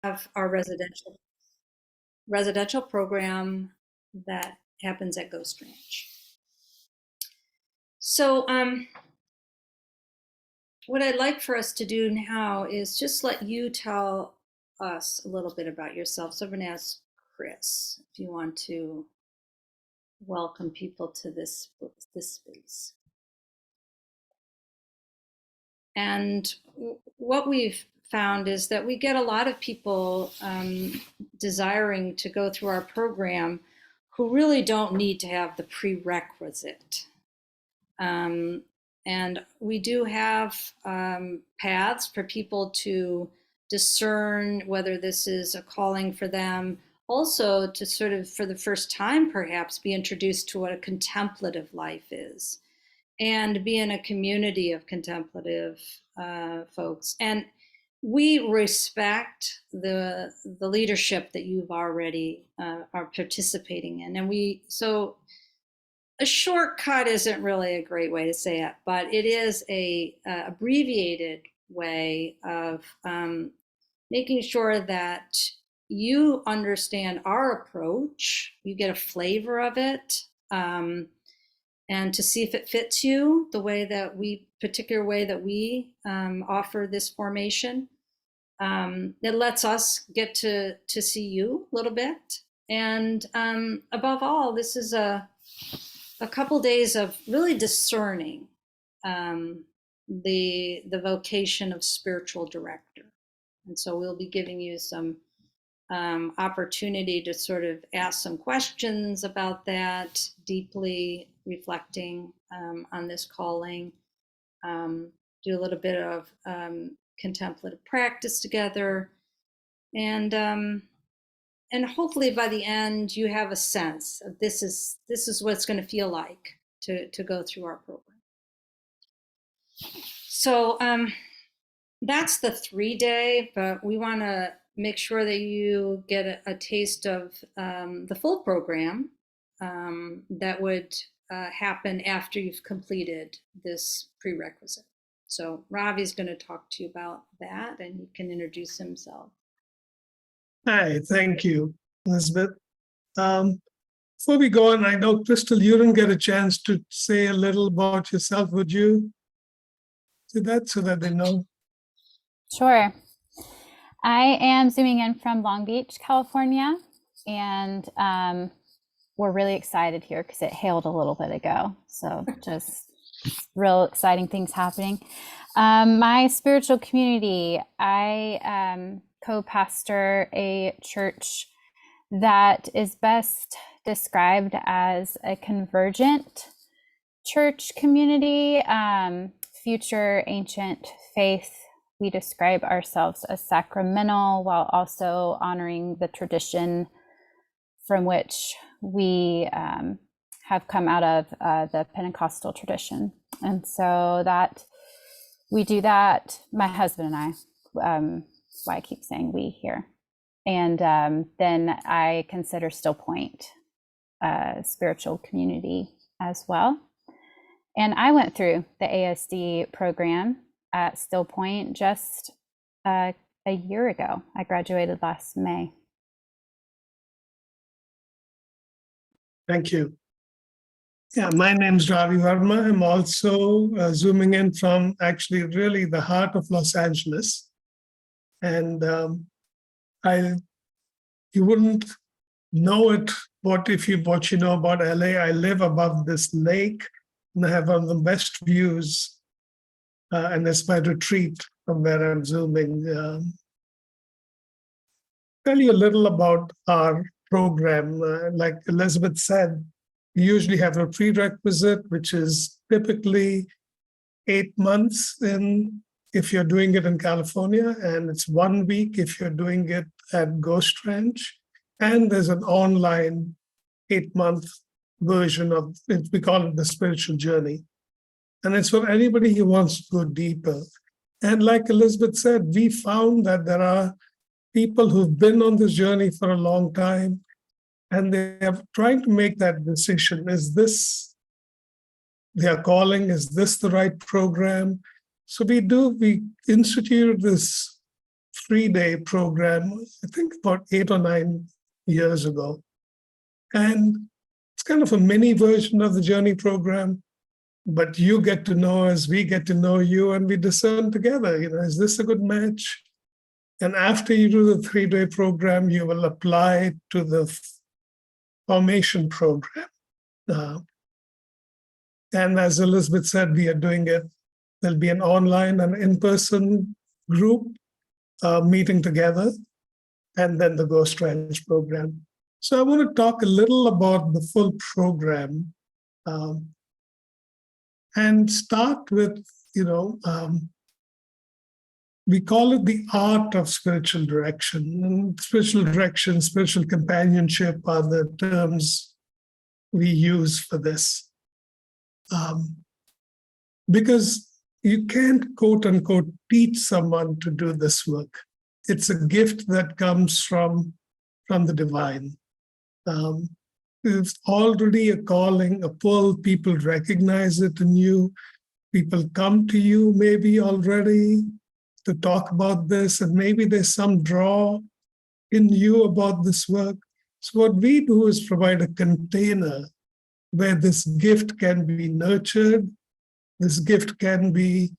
have our residential program that happens at Ghost Ranch. So what I'd like for us to do now is just let you tell us a little bit about yourself. So I'm going to ask Chris if you want to welcome people to this space. And what we've found is that we get a lot of people desiring to go through our program who really don't need to have the prerequisite. And we do have paths for people to discern whether this is a calling for them. Also, to sort of, for the first time, perhaps, be introduced to what a contemplative life is and be in a community of contemplative folks. And we respect the leadership that you've already are participating in. And so a shortcut isn't really a great way to say it, but it is a abbreviated way of making sure that you understand our approach, you get a flavor of it, and to see if it fits you, particular way that we offer this formation. It lets us get to see you a little bit. And above all, this is a couple days of really discerning the vocation of spiritual director. And so we'll be giving you some opportunity to sort of ask some questions about that, deeply reflecting on this calling, do a little bit of contemplative practice together, and hopefully by the end you have a sense of this is what it's going to feel like to go through our program. So that's the 3-day, but we want to make sure that you get a taste of the full program that would happen after you've completed this prerequisite. So Ravi's going to talk to you about that, and he can introduce himself. Hi, thank you, Elizabeth. Before we go on, I know, Crystal, you didn't get a chance to say a little about yourself. Would you do that so that they know? Sure. I am zooming in from Long Beach, California, and we're really excited here because it hailed a little bit ago. So just real exciting things happening. My spiritual community, I co-pastor a church that is best described as a convergent church community, future ancient faith. We describe ourselves as sacramental while also honoring the tradition from which we have come out of, the Pentecostal tradition. And so that we do that, my husband and I, why I keep saying we here. And then I consider Stillpoint a spiritual community as well. And I went through the ASD program at Stillpoint just a year ago. I graduated last May. Thank you. Yeah, my name's Ravi Verma. I'm also zooming in from actually really the heart of Los Angeles. And you wouldn't know it, what you know about LA. I live above this lake and I have one of the best views. And it's my retreat from where I'm zooming. Tell you a little about our program. Like Elizabeth said, we usually have a prerequisite, which is typically 8 months if you're doing it in California, and it's 1 week if you're doing it at Ghost Ranch. And there's an online 8-month version of it. We call it the spiritual journey. And it's for anybody who wants to go deeper. And like Elizabeth said, we found that there are people who've been on this journey for a long time, and they are trying to make that decision. Is this their calling? Is this the right program? So we instituted this 3-day program, I think about 8 or 9 years ago. And it's kind of a mini version of the Journey program, but you get to know us, we get to know you, and we discern together, is this a good match? And after you do the 3-day program, you will apply to the formation program. And as Elizabeth said, we are doing it. There'll be an online and in-person group meeting together, and then the Ghost Ranch program. So I want to talk a little about the full program and start with, we call it the art of spiritual direction. And spiritual direction, spiritual companionship are the terms we use for this. Because you can't, quote unquote, teach someone to do this work. It's a gift that comes from the divine. It's already a calling, a pull. People recognize it in you. People come to you maybe already to talk about this, and maybe there's some draw in you about this work. So what we do is provide a container where this gift can be nurtured, this gift can be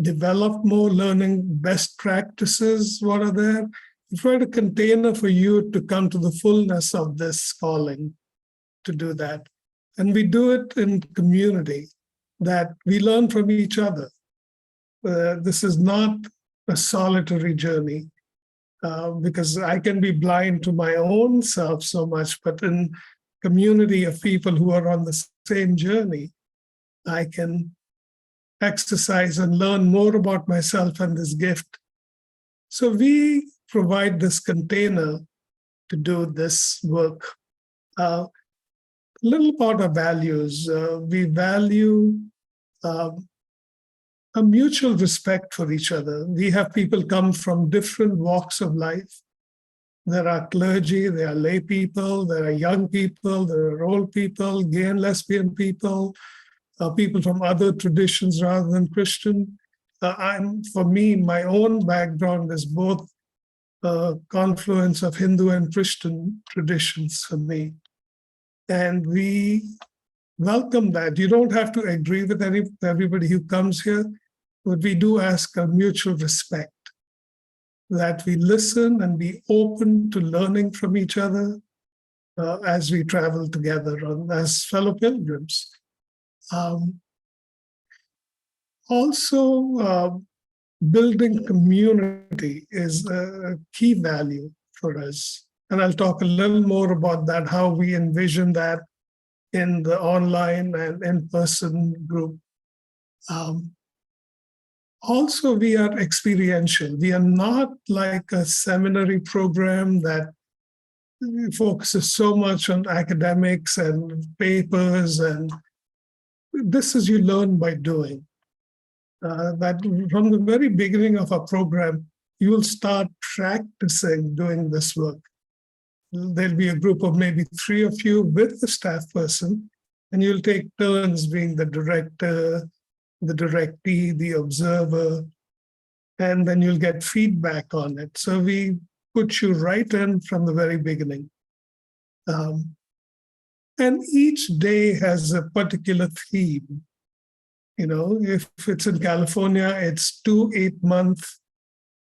developed more, learning best practices, what are there. We provide a container for you to come to the fullness of this calling, to do that. And we do it in community, that we learn from each other. This is not a solitary journey, because I can be blind to my own self so much, but in community of people who are on the same journey, I can exercise and learn more about myself and this gift. So we provide this container to do this work. A little about our values. We value a mutual respect for each other. We have people come from different walks of life. There are clergy, there are lay people, there are young people, there are old people, gay and lesbian people, people from other traditions rather than Christian. For me, my own background is both a confluence of Hindu and Christian traditions for me. And we welcome that. You don't have to agree with everybody who comes here, but we do ask a mutual respect, that we listen and be open to learning from each other as we travel together as fellow pilgrims. Also, building community is a key value for us. And I'll talk a little more about that, how we envision that in the online and in-person group. Also, we are experiential. We are not like a seminary program that focuses so much on academics and papers, and this is you learn by doing. That from the very beginning of our program, you will start practicing doing this work. There'll be a group of maybe 3 of you with the staff person, and you'll take turns being the director, the directee, the observer, and then you'll get feedback on it. So we put you right in from the very beginning. And each day has a particular theme. If it's in California, it's 2 8-month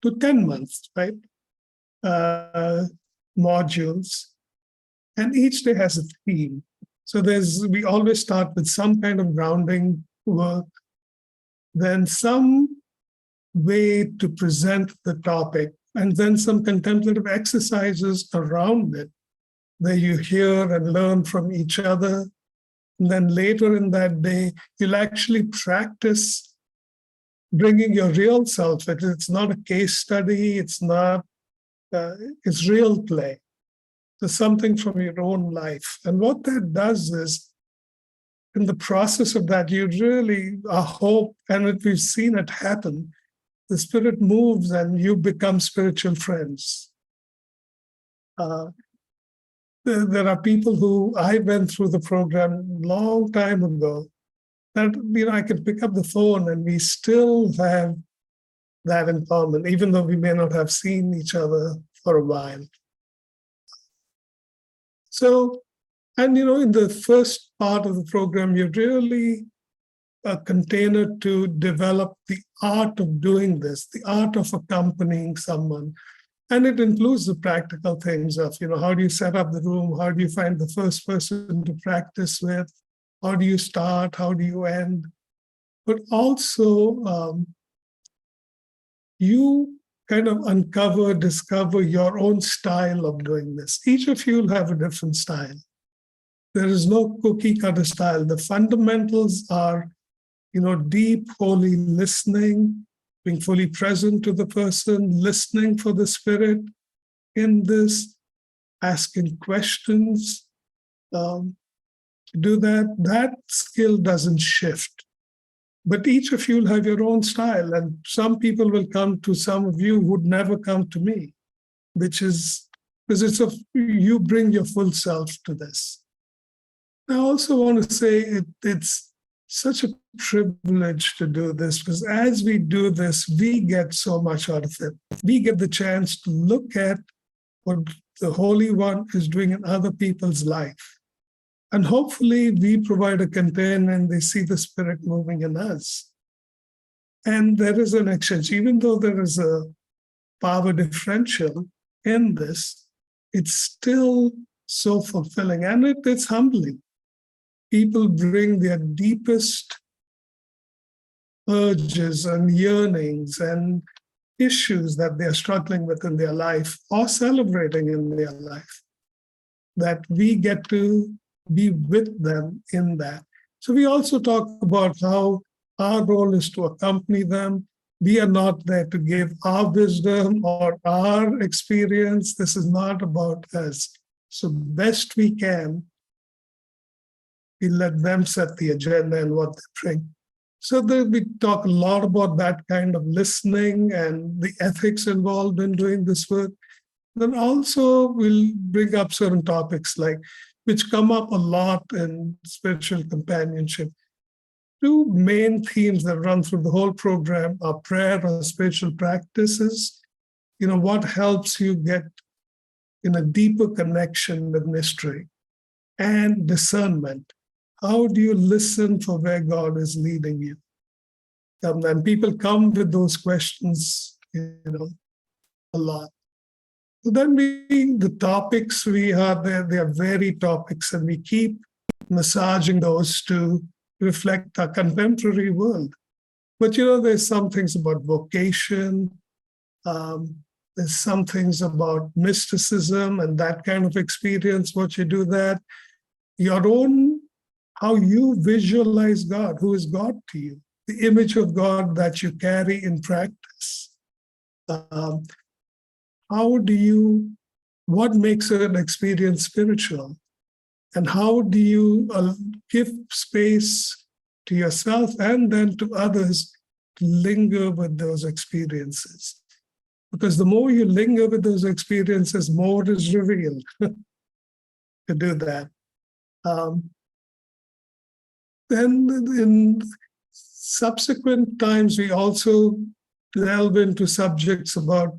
to 10 months, right? Modules. And each day has a theme. So we always start with some kind of grounding work, then some way to present the topic, and then some contemplative exercises around it, where you hear and learn from each other. And then later in that day, you'll actually practice bringing your real self. It's not a case study. It's real play. So something from your own life. And what that does is, in the process of that, you really, I hope, and we've seen it happen, the spirit moves and you become spiritual friends. There are people who I went through the program a long time ago that I can pick up the phone and we still have that in common, even though we may not have seen each other for a while. So, and in the first part of the program, you're really a container to develop the art of doing this, the art of accompanying someone. And it includes the practical things of, how do you set up the room? How do you find the first person to practice with? How do you start? How do you end? But also, you kind of discover your own style of doing this. Each of you will have a different style. There is no cookie cutter style. The fundamentals are, deep, holy listening, being fully present to the person, listening for the spirit in this, asking questions. To do that skill doesn't shift. But each of you will have your own style, and some people will come to some of you who would never come to me, which is because you bring your full self to this. I also want to say it's such a privilege to do this, because as we do this, we get so much out of it. We get the chance to look at what the Holy One is doing in other people's life. And hopefully we provide a container and they see the Spirit moving in us. And there is an exchange. Even though there is a power differential in this, it's still so fulfilling, and it's humbling. People bring their deepest urges and yearnings and issues that they're struggling with in their life or celebrating in their life, that we get to be with them in that. So we also talk about how our role is to accompany them. We are not there to give our wisdom or our experience. This is not about us. So best we can, we let them set the agenda and what they bring. So we talk a lot about that kind of listening and the ethics involved in doing this work. Then also we'll bring up certain topics which come up a lot in spiritual companionship. Two main themes that run through the whole program are prayer and spiritual practices. What helps you get in a deeper connection with mystery, and discernment. How do you listen for where God is leading you? And people come with those questions, a lot. So then the topics we have there, they are varied topics, and we keep massaging those to reflect our contemporary world. But there's some things about vocation, there's some things about mysticism and that kind of experience, what you do that, your own, how you visualize God, who is God to you, the image of God that you carry in practice. What makes an experience spiritual? And how do you give space to yourself and then to others to linger with those experiences? Because the more you linger with those experiences, more is revealed to do that. Then in subsequent times, we also delve into subjects about,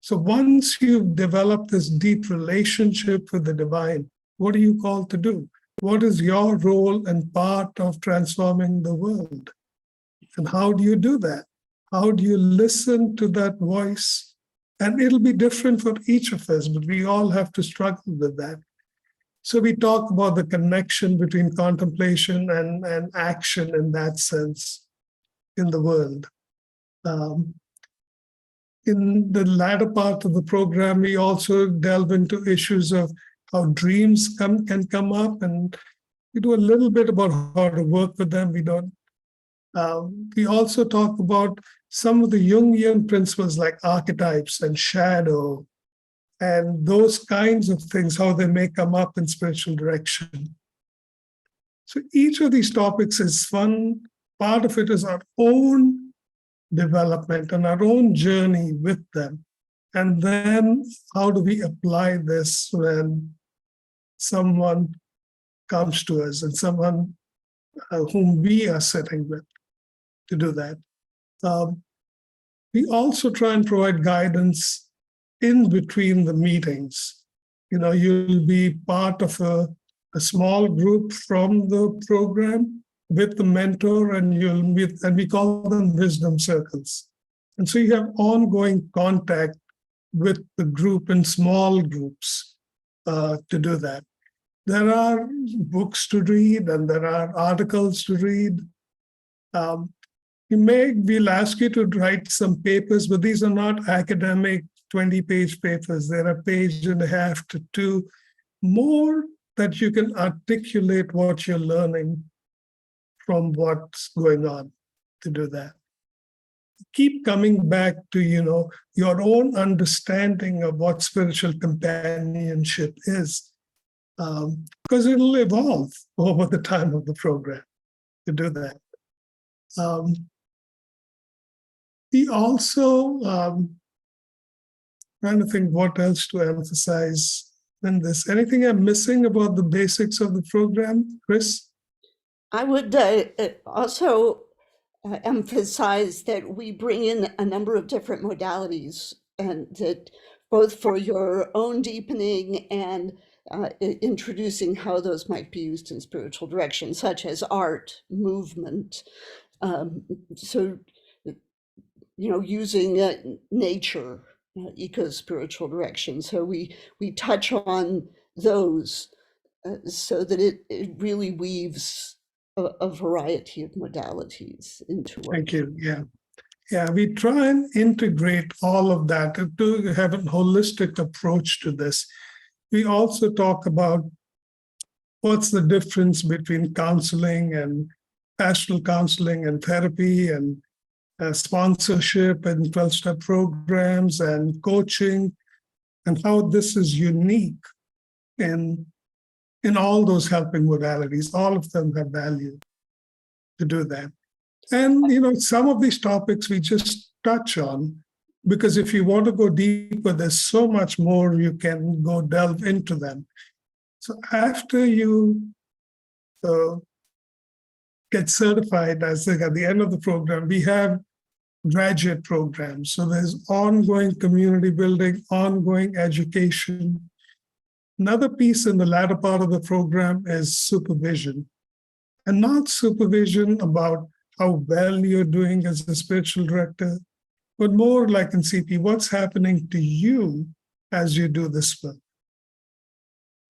so once you've developed this deep relationship with the divine, what are you called to do? What is your role and part of transforming the world? And how do you do that? How do you listen to that voice? And it'll be different for each of us, but we all have to struggle with that. So we talk about the connection between contemplation and action in that sense in the world. In the latter part of the program, we also delve into issues of how dreams can come up, and we do a little bit about how to work with them. We also talk about some of the Jungian principles like archetypes and shadow, and those kinds of things, how they may come up in spiritual direction. So each of these topics is fun. Part of it is our own development and our own journey with them. And then how do we apply this when someone comes to us and someone whom we are sitting with to do that? We also try and provide guidance in between the meetings. You'll be part of a small group from the program with the mentor, and you'll meet, and we call them wisdom circles. And so you have ongoing contact with the group in small groups to do that. There are books to read and there are articles to read. We'll ask you to write some papers, but these are not academic 20-page papers. They're a page and a half to two, more that you can articulate what you're learning from what's going on to do that. Keep coming back to, your own understanding of what spiritual companionship is, because it'll evolve over the time of the program to do that. We also, trying to think what else to emphasize in this. Anything I'm missing about the basics of the program, Chris? I would also emphasize that we bring in a number of different modalities, and that both for your own deepening and introducing how those might be used in spiritual direction, such as art, movement. So, using nature, eco-spiritual direction. So we touch on those so that it really weaves a variety of modalities into what. Thank you. Yeah, we try and integrate all of that to have a holistic approach to this. We also talk about what's the difference between counseling and pastoral counseling and therapy and sponsorship and 12-step programs and coaching, and how this is unique in all those helping modalities. All of them have value to do that. And, some of these topics we just touch on, because if you want to go deeper, there's so much more you can go delve into them. So after you get certified, at the end of the program, we have graduate programs. So there's ongoing community building, ongoing education. Another piece in the latter part of the program is supervision. And not supervision about how well you're doing as a spiritual director, but more like in CP, what's happening to you as you do this work?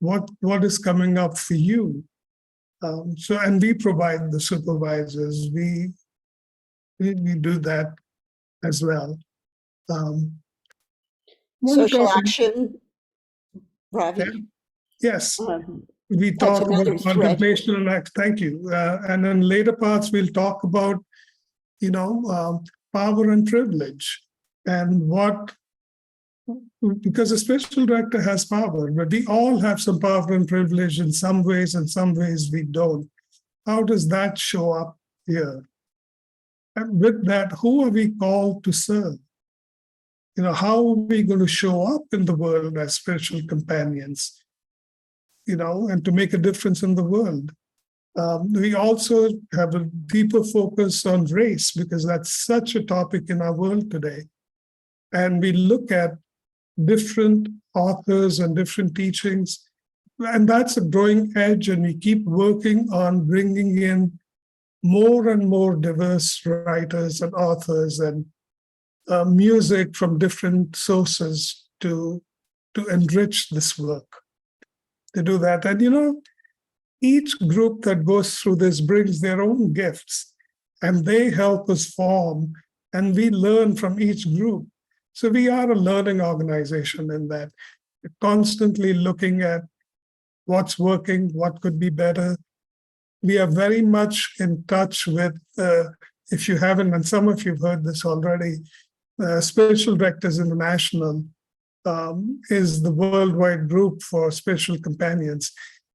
What is coming up for you? And we provide the supervisors. We do that as well. Social action, Ravi. Yeah. Yes. We That's talk another about thread. contemplation and act. Thank you. And in later parts, we'll talk about, power and privilege and because a spiritual director has power, but we all have some power and privilege in some ways, and some ways we don't. How does that show up here? And with that, who are we called to serve? How are we going to show up in the world as spiritual companions? And to make a difference in the world. We also have a deeper focus on race, because that's such a topic in our world today. And we look at different authors and different teachings, and that's a growing edge, and we keep working on bringing in more and more diverse writers and authors and music from different sources to enrich this work. To do that. And each group that goes through this brings their own gifts, and they help us form, and we learn from each group. So we are a learning organization in that. We're constantly looking at what's working, what could be better. We are very much in touch with, if you haven't, and some of you have heard this already, Spiritual Directors International is the worldwide group for spiritual companions.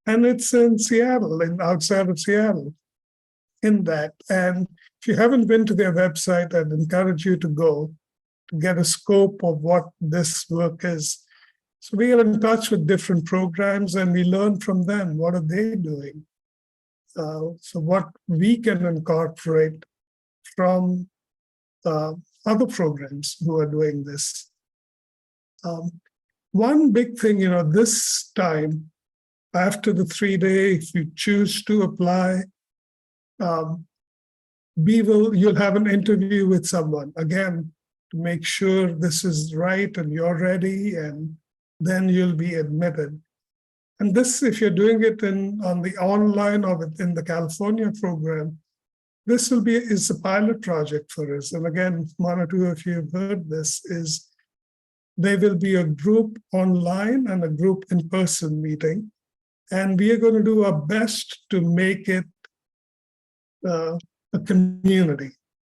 And it's in Seattle, outside of Seattle, in that. And if you haven't been to their website, I'd encourage you to go to get a scope of what this work is. So we are in touch with different programs, and we learn from them. What are they doing? So what we can incorporate from other programs who are doing this. One big thing, this time, after the 3-day, if you choose to apply, you'll have an interview with someone, again, to make sure this is right and you're ready, and then you'll be admitted. And this, if you're doing it on the online or within the California program, this is a pilot project for us. And again, one or two of you have heard this, is there will be a group online and a group in-person meeting. And we are going to do our best to make it a community.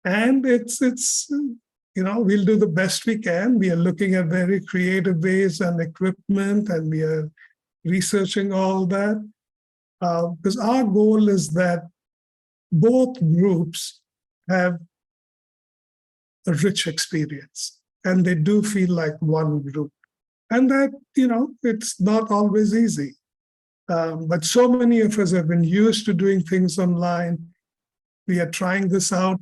And we'll do the best we can. We are looking at very creative ways and equipment, and we are researching all that. Because our goal is that both groups have a rich experience, and they do feel like one group. And that, it's not always easy. But so many of us have been used to doing things online. We are trying this out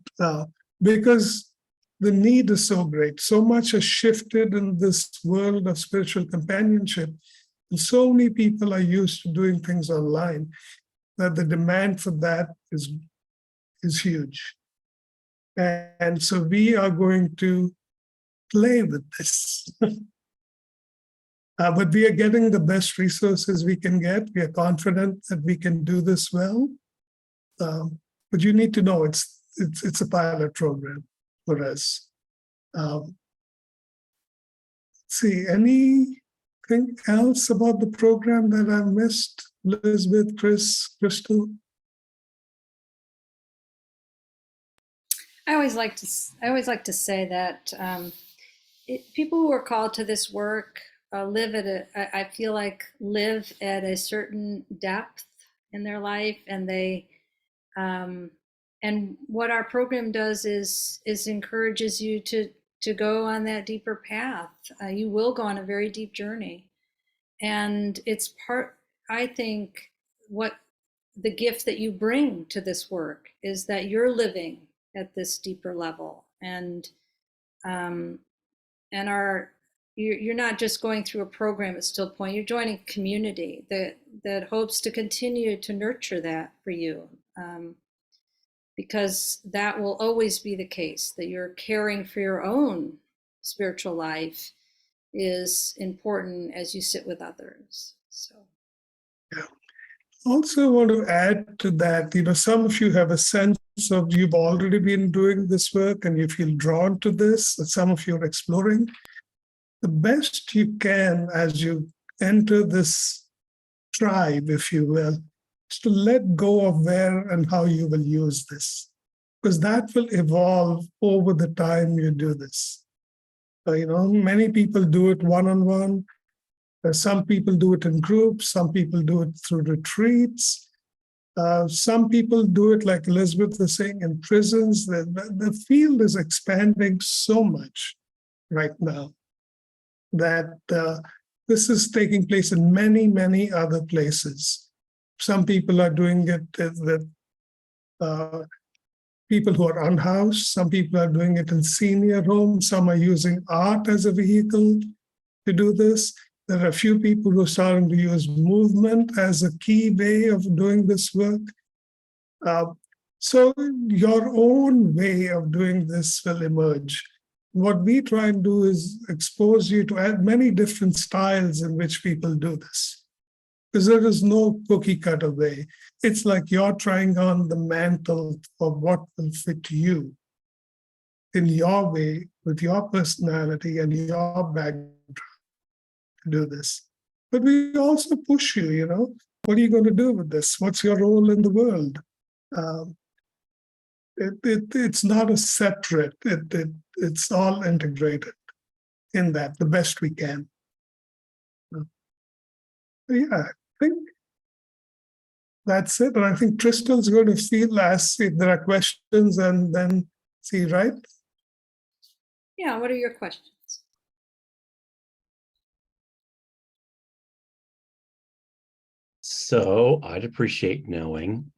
because the need is so great. So much has shifted in this world of spiritual companionship. And so many people are used to doing things online that the demand for that is huge. And so we are going to play with this. But we are getting the best resources we can get. We are confident that we can do this well. But you need to know it's a pilot program for us. Let's see, anything else about the program that I missed? Elizabeth, Chris, Crystal? I always like to say that people who are called to this work live at a certain depth in their life, and they and what our program does is encourages you to go on that deeper path. You will go on a very deep journey, and it's I think what the gift that you bring to this work is that you're living at this deeper level, and you're not just going through a program at Stillpoint. You're joining a community that hopes to continue to nurture that for you, because that will always be the case. That you're caring for your own spiritual life is important as you sit with others. So. Yeah. Also want to add to that, some of you have a sense of you've already been doing this work and you feel drawn to this, and some of you are exploring. The best you can as you enter this tribe, if you will, is to let go of where and how you will use this, because that will evolve over the time you do this. Many people do it one-on-one. Some people do it in groups. Some people do it through retreats. Some people do it, like Elizabeth was saying, in prisons. The field is expanding so much right now that this is taking place in many, many other places. Some people are doing it with people who are unhoused. Some people are doing it in senior homes. Some are using art as a vehicle to do this. There are a few people who are starting to use movement as a key way of doing this work. So your own way of doing this will emerge. What we try and do is expose you to many different styles in which people do this, because there is no cookie cutter way. It's like you're trying on the mantle of what will fit you in your way, with your personality and your background to do this. But we also push you, what are you going to do with this? What's your role in the world? It's not a separate, it's all integrated in that, the best we can. Yeah, I think that's it. And I think Crystal's going to feel as if there are questions and then see, right? Yeah, what are your questions? So I'd appreciate knowing,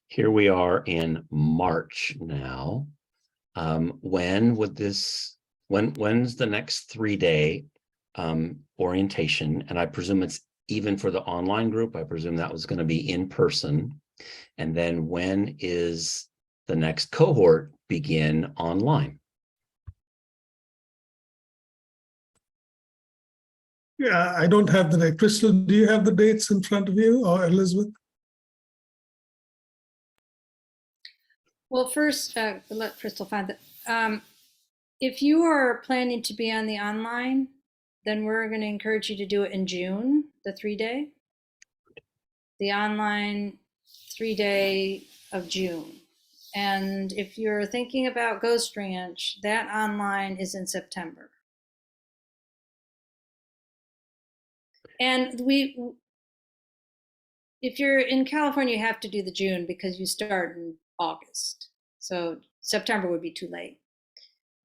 here we are in March now. When's the next 3-day orientation? And I presume it's even for the online group. I presume that was going to be in person. And then when is the next cohort begin online? Yeah, I don't have the date. Crystal, do you have the dates in front of you, or Elizabeth? Well, first, let Crystal find that. If you are planning to be on the online, then we're going to encourage you to do it in June, the 3-day. The online 3-day of June. And if you're thinking about Ghost Ranch, that online is in September. And if you're in California, you have to do the June because you start in August. So September would be too late.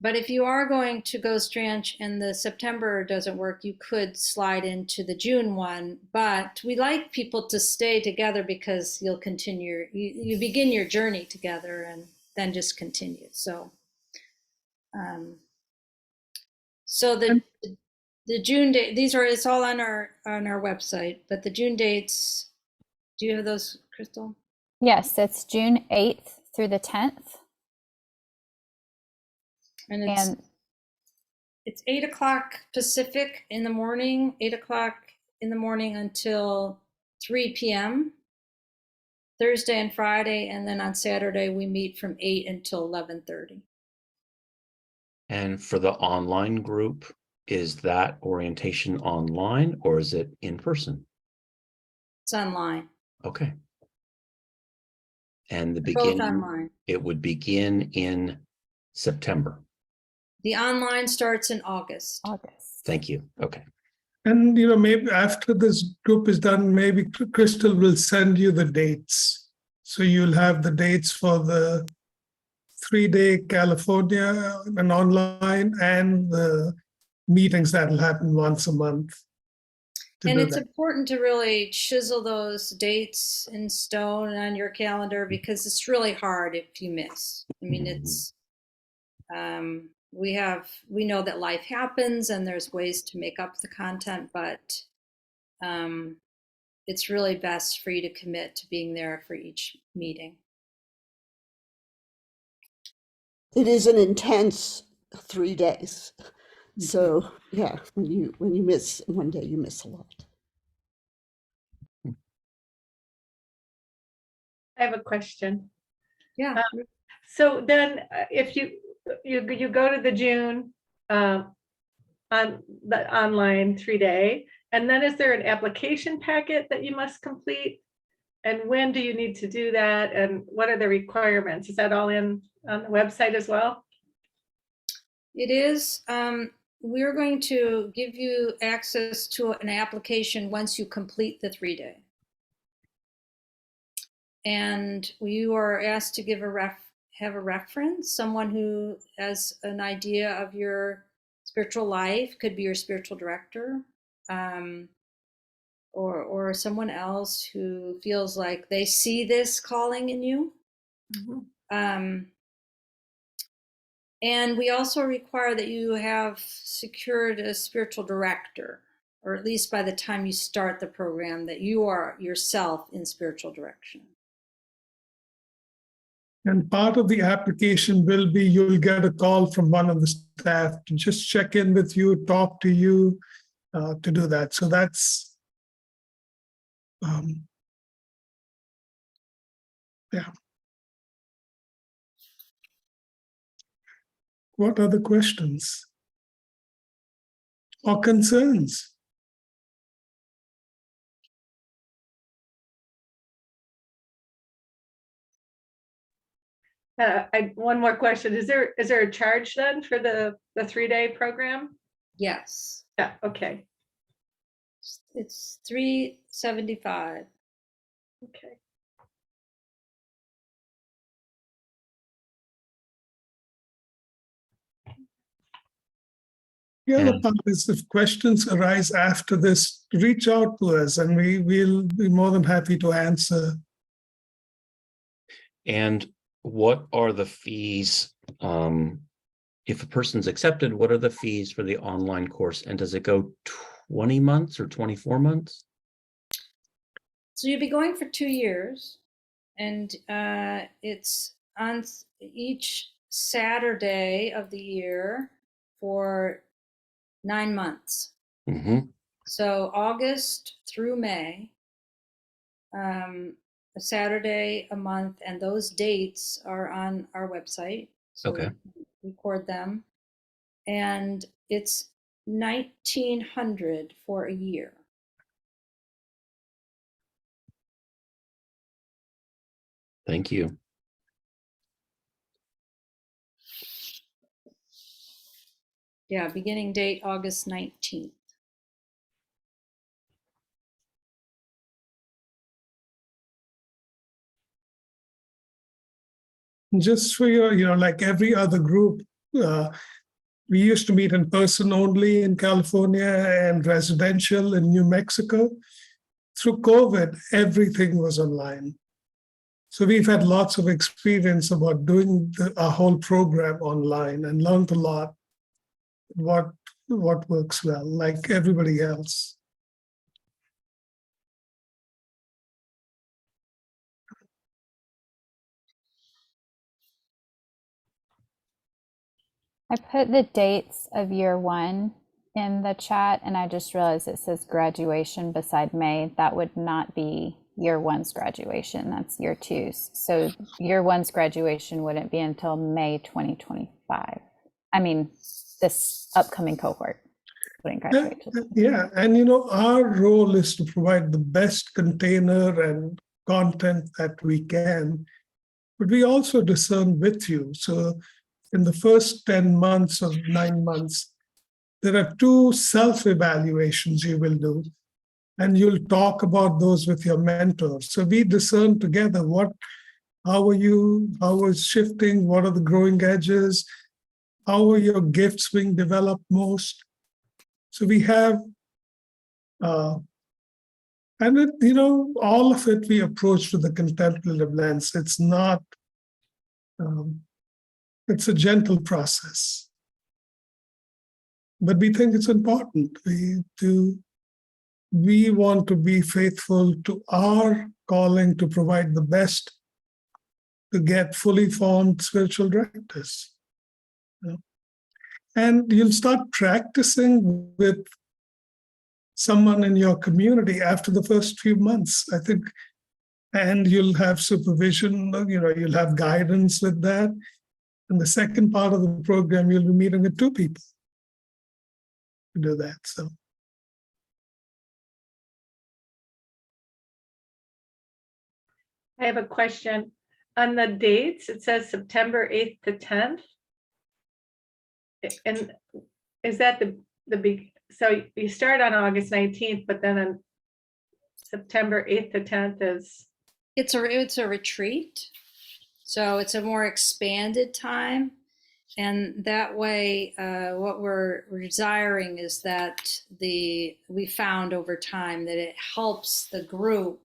But if you are going to Ghost Ranch and the September doesn't work, you could slide into the June one. But we like people to stay together because you'll continue, you begin your journey together and then just continue. So, the June date, it's all on our website, but the June dates, do you have those, Crystal? Yes, it's June 8th through the 10th. And And it's 8 o'clock Pacific in the morning, 8 o'clock in the morning until 3 p.m. Thursday and Friday, and then on Saturday we meet from 8 until 11:30. And for the online group, is that orientation online or is it in person? It's online. Okay. And the They're both beginning, online. it would begin in September. The online starts in August. Thank you. Okay. And, maybe after this group is done, maybe Crystal will send you the dates. So you'll have the dates for the 3-day California and online, and the meetings that'll happen once a month. And it's important to really chisel those dates in stone on your calendar because it's really hard if you miss. I mean, it's we know that life happens and there's ways to make up the content, but it's really best for you to commit to being there for each meeting. It is an intense 3 days. So yeah, when you miss one day, you miss a lot. I have a question. Yeah. So then if you go to the June on the online 3-day, and then is there an application packet that you must complete? And when do you need to do that? And what are the requirements? Is that all in on the website as well? It is. We're going to give you access to an application once you complete the 3-day. And you are asked to give have a reference, someone who has an idea of your spiritual life, could be your spiritual director, or someone else who feels like they see this calling in you. Mm-hmm. And we also require that you have secured a spiritual director, or at least by the time you start the program, that you are yourself in spiritual direction. And part of the application will be you'll get a call from one of the staff to just check in with you, talk to you, to do that. So that's, yeah. What other questions or concerns? One more question. Is there a charge then for the 3-day program? Yes. Yeah, okay. It's $375. Okay. The other part is if questions arise after this, reach out to us and we'll be more than happy to answer. And what are the fees? If a person's accepted, what are the fees for the online course? And does it go 20 months or 24 months? So you'll be going for 2 years, and it's on each Saturday of the year for 9 months. Mm-hmm. So August through May, a Saturday a month, and those dates are on our website. So Okay. we record them, and it's 1,900 for a year. Thank you. Yeah, beginning date August 19th. Just for your, like every other group, we used to meet in person only in California and residential in New Mexico. Through COVID, everything was online. So we've had lots of experience about doing our whole program online and learned a lot what works well, like everybody else. I put the dates of year one in the chat, and I just realized it says graduation beside May. That would not be year one's graduation. That's year two's. So year one's graduation wouldn't be until May 2025. I mean, this upcoming cohort wouldn't graduate. Yeah, and our role is to provide the best container and content that we can, but we also discern with you. So in the first 10 months or 9 months, there are 2 self-evaluations you will do, and you'll talk about those with your mentor. So we discern together how are you, how is shifting, what are the growing edges, how are your gifts being developed most. So we have, and all of it we approach with a contemplative lens. It's not, it's a gentle process. But we think it's important. We want to be faithful to our calling to provide the best to get fully formed spiritual directors. And you'll start practicing with someone in your community after the first few months, I think, and you'll have supervision, you'll have guidance with that. And the second part of the program, you'll be meeting with 2 people to do that. So. I have a question. On the dates, it says September 8th to 10th. And is that the big, so you start on August 19th, but then on September 8th to 10th is? It's a retreat. So it's a more expanded time. And that way, what we're desiring is that we found over time that it helps the group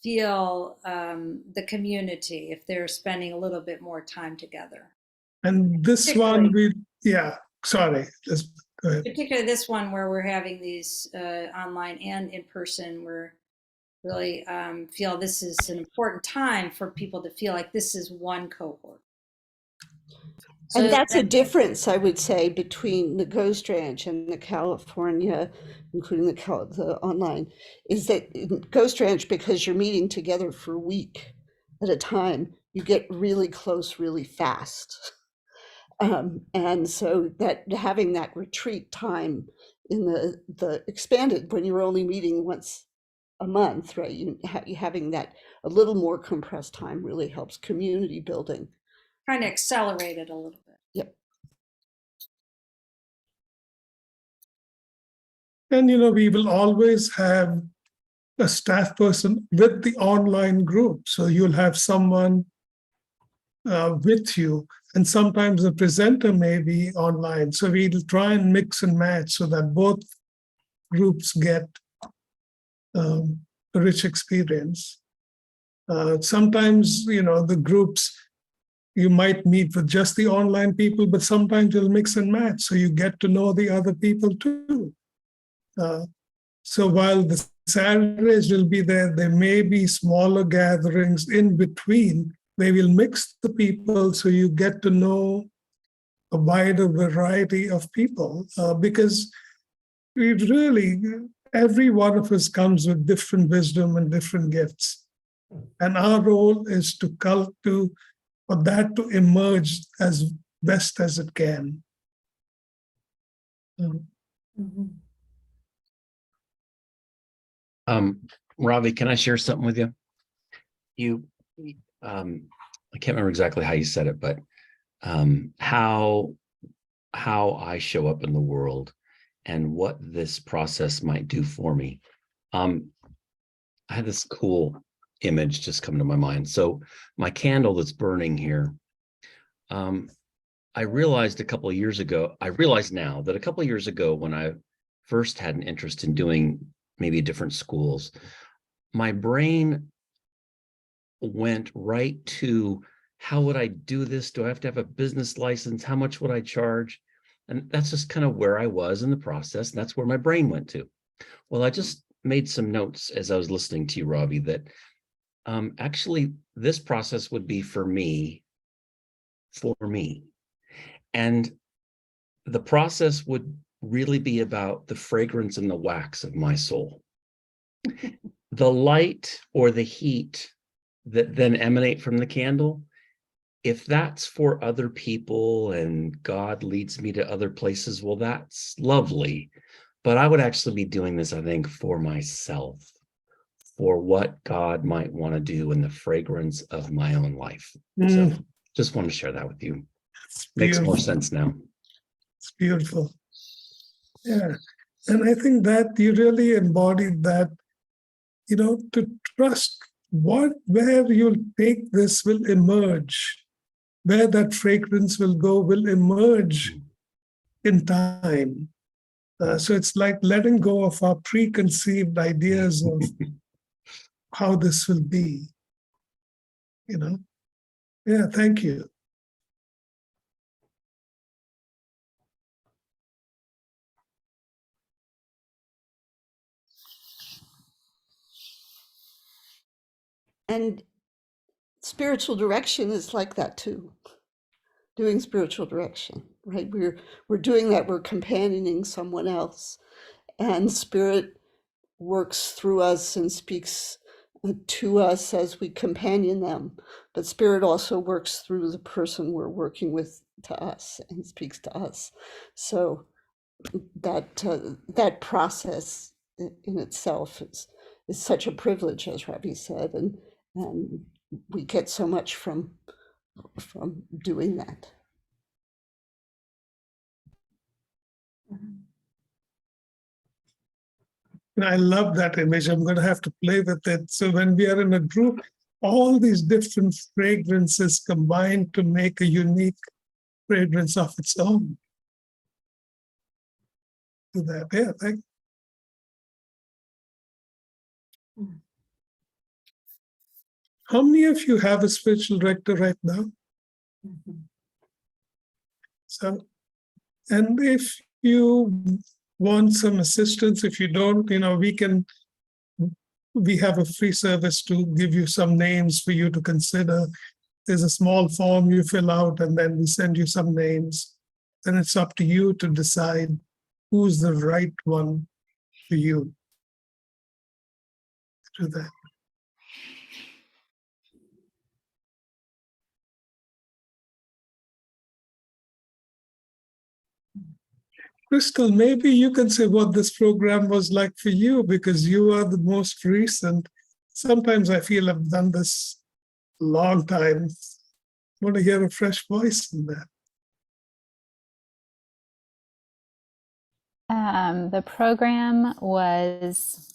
feel the community if they're spending a little bit more time together. And this one, sorry, let's go ahead. Particularly this one where we're having these online and in person, we're really feel this is an important time for people to feel like this is one cohort. And that's a difference, I would say, between the Ghost Ranch and the California, including the online, is that in Ghost Ranch, because you're meeting together for a week at a time, you get really close really fast. And so that having that retreat time in the expanded, when you're only meeting once a month, right? You having that a little more compressed time really helps community building. Trying to accelerate it a little bit. Yep. And we will always have a staff person with the online group. So you'll have someone with you, and sometimes the presenter may be online. So we'll try and mix and match so that both groups get a rich experience. Sometimes, the groups you might meet with just the online people, but sometimes you'll mix and match. So you get to know the other people too. So while the Saturdays will be there, there may be smaller gatherings in between where we'll mix the people so you get to know a wider variety of people. Because we really, every one of us comes with different wisdom and different gifts. And our role is for that to emerge as best as it can. Ravi, can I share something with you? I can't remember exactly how you said it, but how I show up in the world and what this process might do for me. I had this cool image just come to my mind. So my candle that's burning here, I realized now that a couple of years ago, when I first had an interest in doing maybe different schools, my brain went right to, how would I do this? Do I have to have a business license? How much would I charge? And that's just kind of where I was in the process. And that's where my brain went to. Well, I just made some notes as I was listening to you, Ravi, that actually this process would be for me. And the process would really be about the fragrance and the wax of my soul. The light or the heat that then emanate from the candle, if that's for other people and God leads me to other places, well, that's lovely. But I would actually be doing this, I think, for myself, for what God might want to do in the fragrance of my own life. So just want to share that with you. Makes more sense now. It's beautiful. Yeah. And I think that you really embodied that, to trust where you'll take this will emerge, where that fragrance will go will emerge in time. So it's like letting go of our preconceived ideas of how this will be. Yeah, thank you. And spiritual direction is like that too. Doing spiritual direction, right? We're doing that. We're companioning someone else, and spirit works through us and speaks to us as we companion them. But spirit also works through the person we're working with to us and speaks to us. So that process in itself is such a privilege, as Ravi said, and we get so much from doing that. And I love that image. I'm going to have to play with it. So when we are in a group, all these different fragrances combine to make a unique fragrance of its own. Do that. Yeah, thank you. How many of you have a spiritual director right now? So, and if you want some assistance, if you don't, we have a free service to give you some names for you to consider. There's a small form you fill out, and then we send you some names. Then it's up to you to decide who's the right one for you. Do that. Crystal, maybe you can say what this program was like for you, because you are the most recent. Sometimes I feel I've done this a long time. I want to hear a fresh voice in that. The program was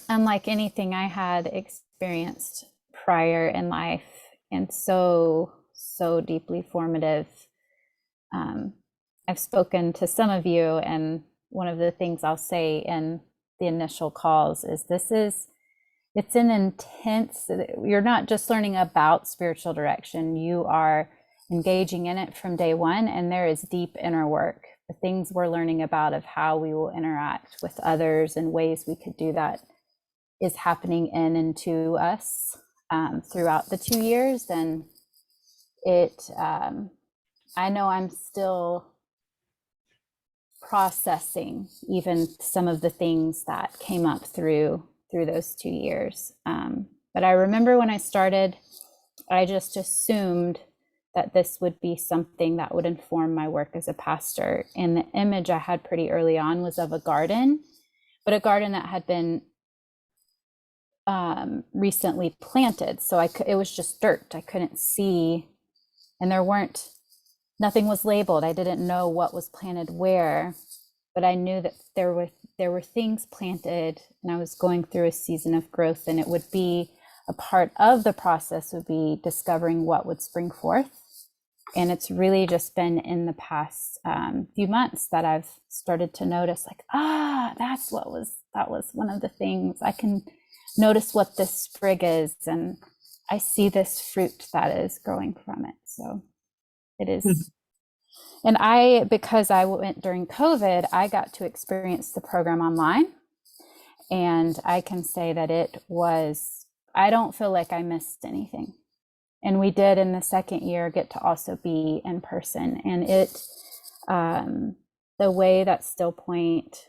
unlike anything I had experienced prior in life, and so deeply formative. I've spoken to some of you, and one of the things I'll say in the initial calls is it's an intense, you're not just learning about spiritual direction, you are engaging in it from day one. And there is deep inner work, the things we're learning about of how we will interact with others and ways we could do that is happening in and to us throughout the 2 years. And it, I know I'm still processing even some of the things that came up through those 2 years. But I remember when I started, I just assumed that this would be something that would inform my work as a pastor. And the image I had pretty early on was of a garden, but a garden that had been recently planted. So it was just dirt. I couldn't see, and nothing was labeled. I didn't know what was planted where, but I knew that there were things planted, and I was going through a season of growth, and it would be a part of the process would be discovering what would spring forth. And it's really just been in the past few months that I've started to notice, like, that was one of the things. I can notice what this sprig is, and I see this fruit that is growing from it. So it is. And because I went during COVID, I got to experience the program online. And I can say that I don't feel like I missed anything. And we did in the second year get to also be in person. And the way that Stillpoint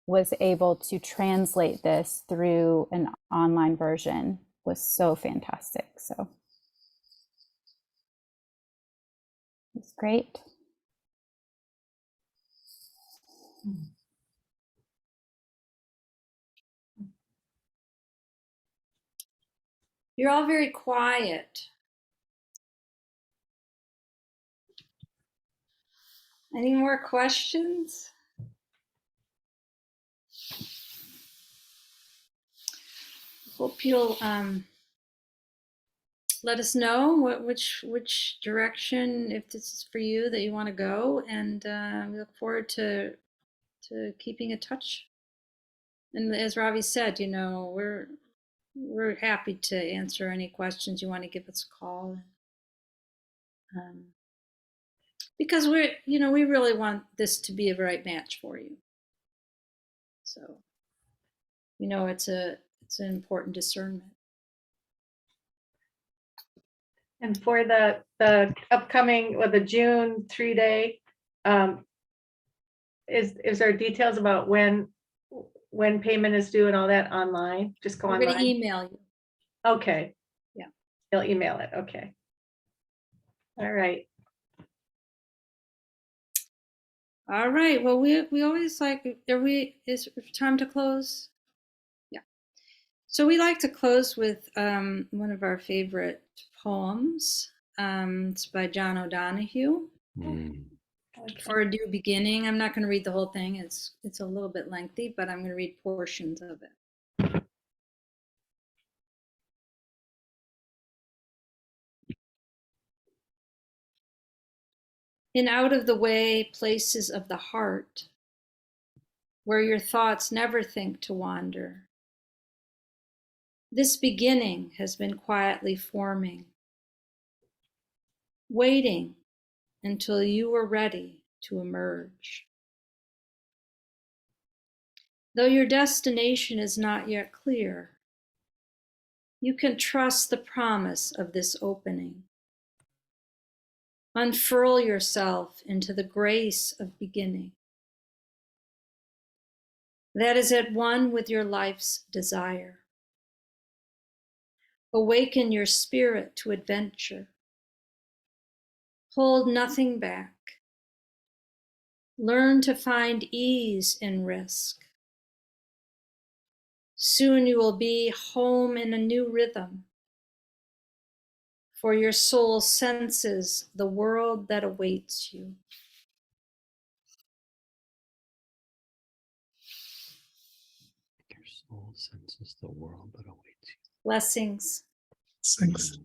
was able to translate this through an online version was so fantastic. So it's great. You're all very quiet. Any more questions? Hope you'll let us know which direction, if this is for you, that you want to go, and we look forward to keeping in touch. And as Ravi said, we're happy to answer any questions. You want to give us a call, because we really want this to be a right match for you. So it's an important discernment. And for the upcoming, or the June 3-day, is there details about when payment is due and all that online? Just go We're online? going to email you. Okay. Yeah. They'll email it. Okay. All right. All right. Well, we always like, is it time to close? Yeah. So we like to close with one of our favorite poems. It's by John O'Donohue. For a new beginning. I'm not going to read the whole thing. It's a little bit lengthy, but I'm going to read portions of it. In out of the way places of the heart, where your thoughts never think to wander, this beginning has been quietly forming, waiting until you were ready to emerge. Though your destination is not yet clear, you can trust the promise of this opening. Unfurl yourself into the grace of beginning that is at one with your life's desire. Awaken your spirit to adventure. Hold nothing back. Learn to find ease in risk. Soon you will be home in a new rhythm, for your soul senses the world that awaits you. Your soul senses the world that awaits you. Blessings. Thanks.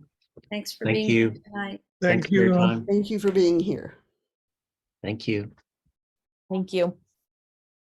Thanks for Thank being you. here tonight. Thank Thanks for your you. time. Thank you for being here. Thank you. Thank you.